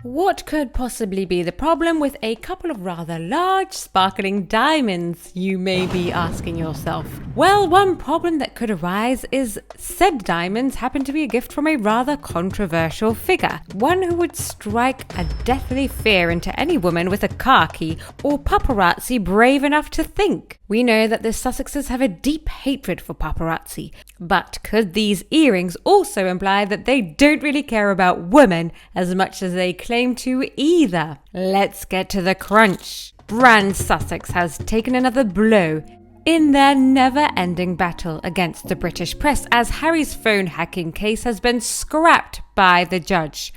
What could possibly be the problem with a couple of rather large, sparkling diamonds, you may be asking yourself? Well, one problem that could arise is said diamonds happen to be a gift from a rather controversial figure, one who would strike a deathly fear into any woman with a car key or paparazzi brave enough to think. We know that the Sussexes have a deep hatred for paparazzi, but could these earrings also imply that they don't really care about women as much as they claim to either? Let's get to the crunch. Brand Sussex has taken another blow in their never-ending battle against the British press as Harry's phone hacking case has been scrapped by the judge.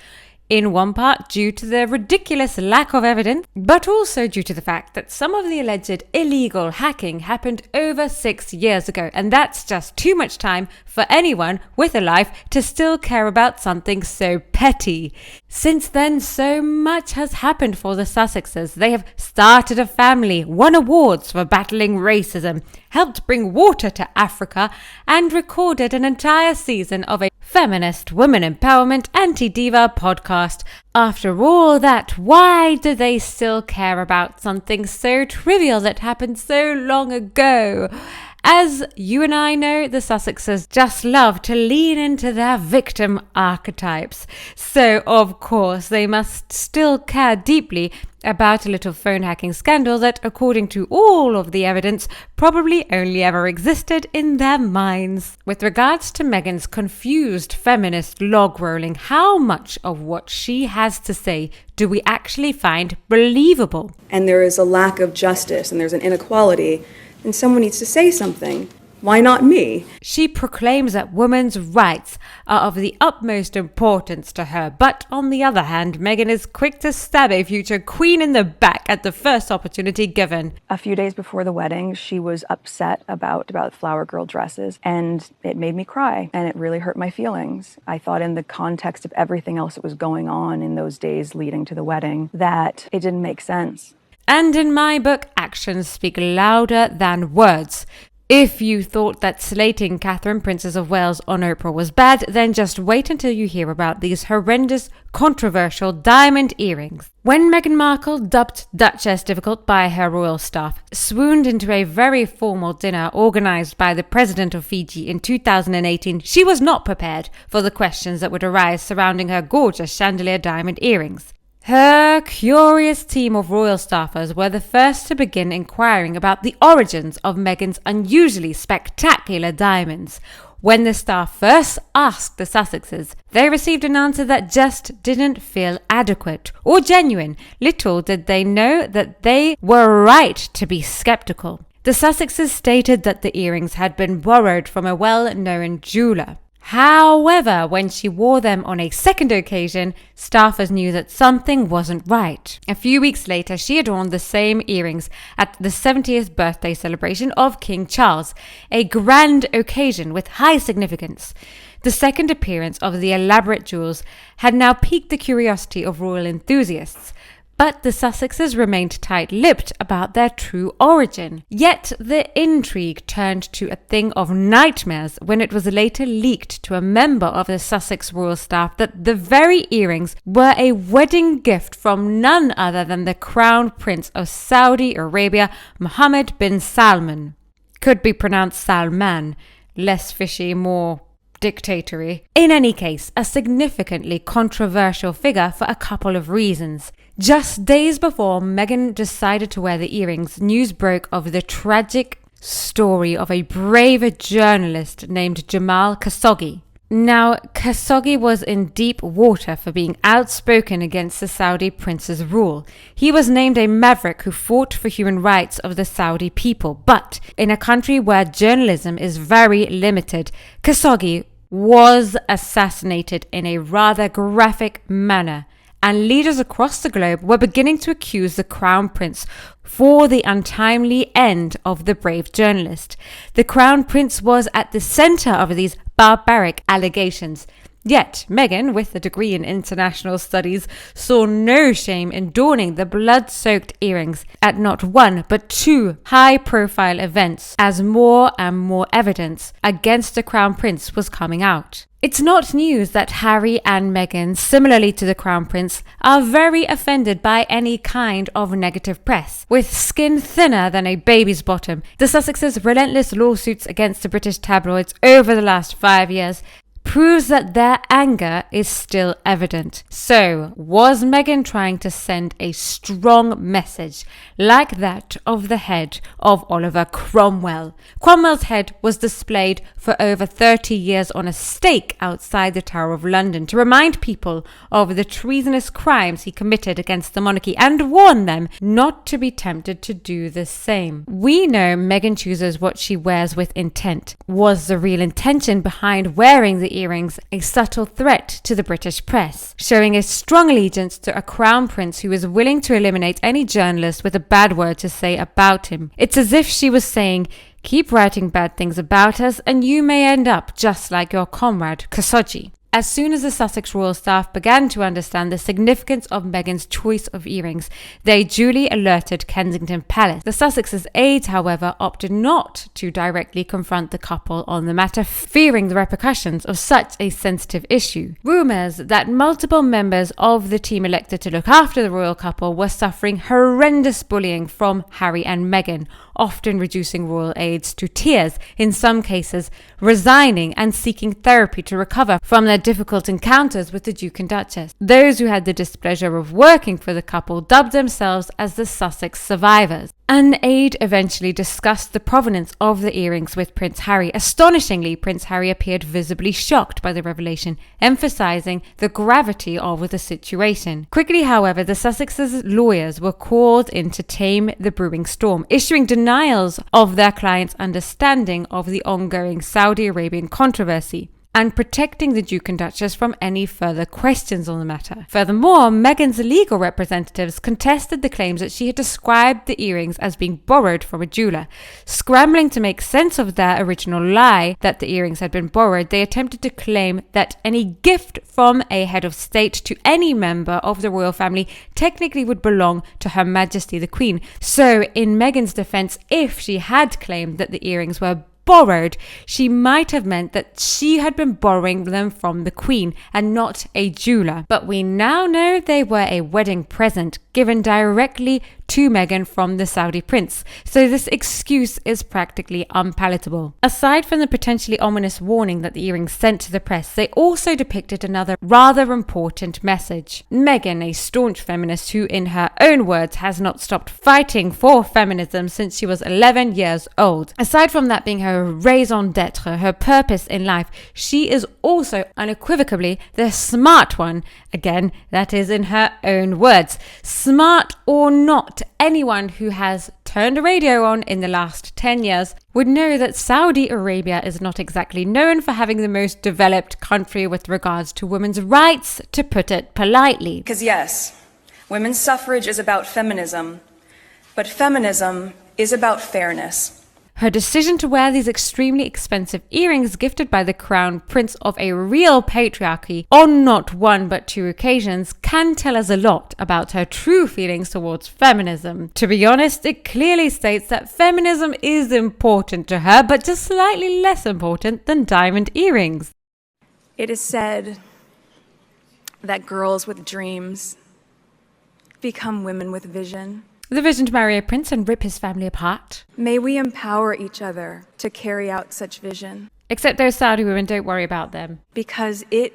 In one part due to the ridiculous lack of evidence, but also due to the fact that some of the alleged illegal hacking happened over 6 years ago, and that's just too much time for anyone with a life to still care about something so petty. Since then, so much has happened for the Sussexes. They have started a family, won awards for battling racism, helped bring water to Africa, and recorded an entire season of a feminist, women empowerment, anti-diva podcast. After all that, why do they still care about something so trivial that happened so long ago? As you and I know, the Sussexes just love to lean into their victim archetypes. So, of course, they must still care deeply about a little phone hacking scandal that, according to all of the evidence, probably only ever existed in their minds. With regards to Meghan's confused feminist log rolling, how much of what she has to say do we actually find believable? And there is a lack of justice and there's an inequality, and someone needs to say something. Why not me? She proclaims that women's rights are of the utmost importance to her, but on the other hand, Meghan is quick to stab a future queen in the back at the first opportunity given. A few days before the wedding, she was upset about flower girl dresses, and it made me cry, and it really hurt my feelings. I thought in the context of everything else that was going on in those days leading to the wedding, that it didn't make sense. And in my book, actions speak louder than words. If you thought that slating Catherine, Princess of Wales on Oprah was bad, then just wait until you hear about these horrendous, controversial diamond earrings. When Meghan Markle, dubbed Duchess Difficult by her royal staff, swooned into a very formal dinner organised by the President of Fiji in 2018, she was not prepared for the questions that would arise surrounding her gorgeous chandelier diamond earrings. Her curious team of royal staffers were the first to begin inquiring about the origins of Meghan's unusually spectacular diamonds. When the staff first asked the Sussexes, they received an answer that just didn't feel adequate or genuine. Little did they know that they were right to be skeptical. The Sussexes stated that the earrings had been borrowed from a well-known jeweller. However, when she wore them on a second occasion, staffers knew that something wasn't right. A few weeks later, she adorned the same earrings at the 70th birthday celebration of King Charles, a grand occasion with high significance. The second appearance of the elaborate jewels had now piqued the curiosity of royal enthusiasts. But the Sussexes remained tight-lipped about their true origin. Yet the intrigue turned to a thing of nightmares when it was later leaked to a member of the Sussex royal staff that the very earrings were a wedding gift from none other than the Crown Prince of Saudi Arabia, Mohammed bin Salman. Could be pronounced Salman, less fishy, more dictatory. In any case, a significantly controversial figure for a couple of reasons. Just days before Meghan decided to wear the earrings, news broke of the tragic story of a brave journalist named Jamal Khashoggi. Now, Khashoggi was in deep water for being outspoken against the Saudi prince's rule. He was named a maverick who fought for human rights of the Saudi people. But in a country where journalism is very limited, Khashoggi was assassinated in a rather graphic manner, and leaders across the globe were beginning to accuse the Crown Prince for the untimely end of the brave journalist. The Crown Prince was at the center of these barbaric allegations. Yet Meghan, with a degree in international studies, saw no shame in donning the blood-soaked earrings at not one but two high-profile events as more and more evidence against the Crown Prince was coming out. It's not news that Harry and Meghan, similarly to the Crown Prince, are very offended by any kind of negative press. With skin thinner than a baby's bottom, the Sussexes' relentless lawsuits against the British tabloids over the last 5 years proves that their anger is still evident. So, was Meghan trying to send a strong message like that of the head of Oliver Cromwell? Cromwell's head was displayed for over 30 years on a stake outside the Tower of London to remind people of the treasonous crimes he committed against the monarchy and warn them not to be tempted to do the same. We know Meghan chooses what she wears with intent. Was the real intention behind wearing the earrings a subtle threat to the British press, showing a strong allegiance to a crown prince who is willing to eliminate any journalist with a bad word to say about him? It's as if she was saying, keep writing bad things about us and you may end up just like your comrade Khashoggi. As soon as the Sussex royal staff began to understand the significance of Meghan's choice of earrings, they duly alerted Kensington Palace. The Sussexes' aides, however, opted not to directly confront the couple on the matter, fearing the repercussions of such a sensitive issue. Rumours that multiple members of the team elected to look after the royal couple were suffering horrendous bullying from Harry and Meghan, often reducing royal aides to tears, in some cases resigning and seeking therapy to recover from their difficult encounters with the Duke and Duchess. Those who had the displeasure of working for the couple dubbed themselves as the Sussex survivors. An aide eventually discussed the provenance of the earrings with Prince Harry. Astonishingly, Prince Harry appeared visibly shocked by the revelation, emphasizing the gravity of the situation. Quickly, however, the Sussexes' lawyers were called in to tame the brewing storm, issuing denials of their client's understanding of the ongoing Saudi Arabian controversy and protecting the Duke and Duchess from any further questions on the matter. Furthermore, Meghan's legal representatives contested the claims that she had described the earrings as being borrowed from a jeweler. Scrambling to make sense of their original lie that the earrings had been borrowed, they attempted to claim that any gift from a head of state to any member of the royal family technically would belong to Her Majesty the Queen. So, in Meghan's defense, if she had claimed that the earrings were borrowed, she might have meant that she had been borrowing them from the Queen and not a jeweler. But we now know they were a wedding present given directly to Meghan from the Saudi prince, so this excuse is practically unpalatable. Aside from the potentially ominous warning that the earrings sent to the press, they also depicted another rather important message. Meghan, a staunch feminist who, in her own words, has not stopped fighting for feminism since she was 11 years old. Aside from that being her raison d'etre, her purpose in life, she is also unequivocally the smart one. Again, that is in her own words. Smart or not, anyone who has turned a radio on in the last 10 years would know that Saudi Arabia is not exactly known for having the most developed country with regards to women's rights, to put it politely. Because yes, women's suffrage is about feminism, but feminism is about fairness. Her decision to wear these extremely expensive earrings gifted by the Crown Prince of a real patriarchy on not one but two occasions can tell us a lot about her true feelings towards feminism. To be honest, it clearly states that feminism is important to her, but just slightly less important than diamond earrings. It is said that girls with dreams become women with vision. The vision to marry a prince and rip his family apart. May we empower each other to carry out such vision. Except those Saudi women, don't worry about them. Because it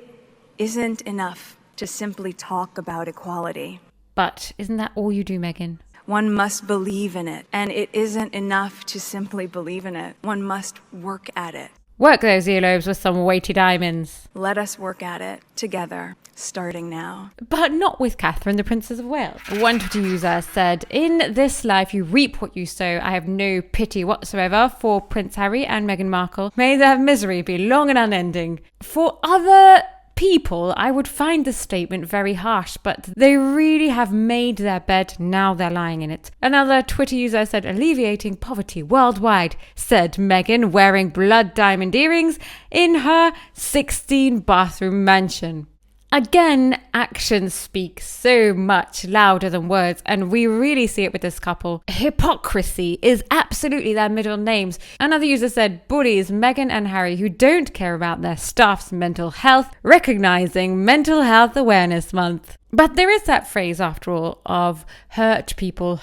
isn't enough to simply talk about equality. But isn't that all you do, Meghan? One must believe in it. And it isn't enough to simply believe in it. One must work at it. Work those earlobes with some weighty diamonds. Let us work at it together, starting now. But not with Catherine, the Princess of Wales. One Twitter user said, "In this life you reap what you sow. I have no pity whatsoever for Prince Harry and Meghan Markle. May their misery be long and unending." For other people, I would find this statement very harsh, but they really have made their bed, now they're lying in it. Another Twitter user said, "Alleviating poverty worldwide," said Meghan, wearing blood diamond earrings in her 16 bathroom mansion. Again, actions speak so much louder than words, and we really see it with this couple. Hypocrisy is absolutely their middle names. Another user said, bullies Meghan and Harry who don't care about their staff's mental health, recognizing Mental Health Awareness Month. But there is that phrase, after all, of hurt people.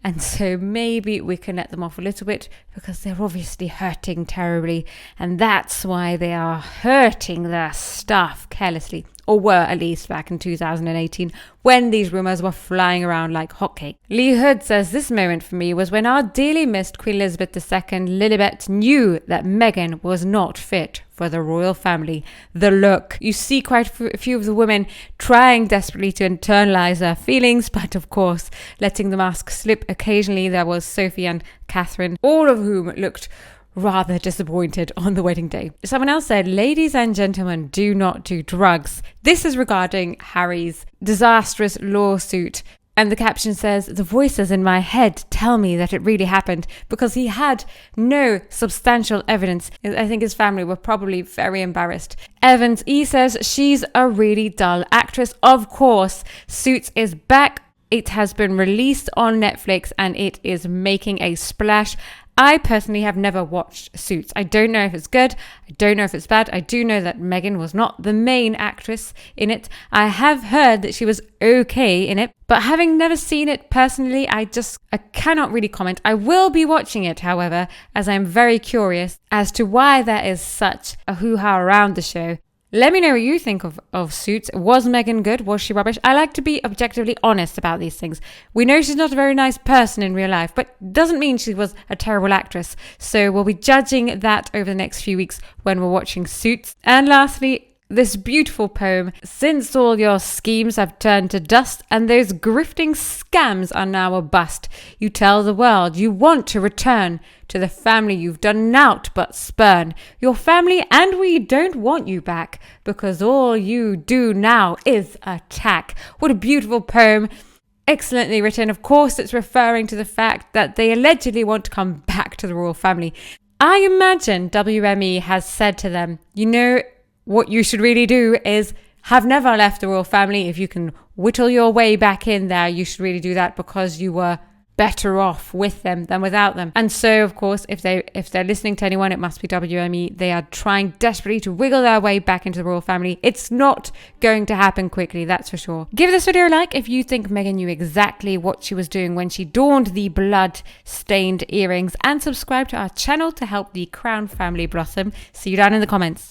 And so maybe we can let them off a little bit because they're obviously hurting terribly. And that's why they are hurting their staff carelessly. Or were, at least back in 2018, when these rumours were flying around like hotcakes. Lee Hood says, this moment for me was when our dearly missed Queen Elizabeth II, Lilibet, knew that Meghan was not fit for the royal family. The look. You see quite a few of the women trying desperately to internalise their feelings, but of course, letting the mask slip occasionally. There was Sophie and Catherine, all of whom looked rather disappointed on the wedding day. Someone else said, ladies and gentlemen, do not do drugs. This is regarding Harry's disastrous lawsuit. And the caption says, the voices in my head tell me that it really happened, because he had no substantial evidence. I think his family were probably very embarrassed. Evans E says, she's a really dull actress. Of course, Suits is back. It has been released on Netflix and it is making a splash. I personally have never watched Suits. I don't know if it's good. I don't know if it's bad. I do know that Meghan was not the main actress in it. I have heard that she was okay in it, but having never seen it personally, I cannot really comment. I will be watching it, however, as I'm very curious as to why there is such a hoo-ha around the show. Let me know what you think of Suits. Was Meghan good? Was she rubbish? I like to be objectively honest about these things. We know she's not a very nice person in real life, but doesn't mean she was a terrible actress. So we'll be judging that over the next few weeks when we're watching Suits. And lastly, this beautiful poem, since all your schemes have turned to dust and those grifting scams are now a bust, you tell the world you want to return to the family you've done naught but spurn. Your family and we don't want you back because all you do now is attack. What a beautiful poem. Excellently written. Of course, it's referring to the fact that they allegedly want to come back to the royal family. I imagine WME has said to them, you know, what you should really do is have never left the royal family. If you can whittle your way back in there, you should really do that because you were better off with them than without them. And so, of course, if they're listening to anyone, it must be WME. They are trying desperately to wiggle their way back into the royal family. It's not going to happen quickly, that's for sure. Give this video a like if you think Meghan knew exactly what she was doing when she donned the blood-stained earrings, and subscribe to our channel to help the Crown family blossom. See you down in the comments.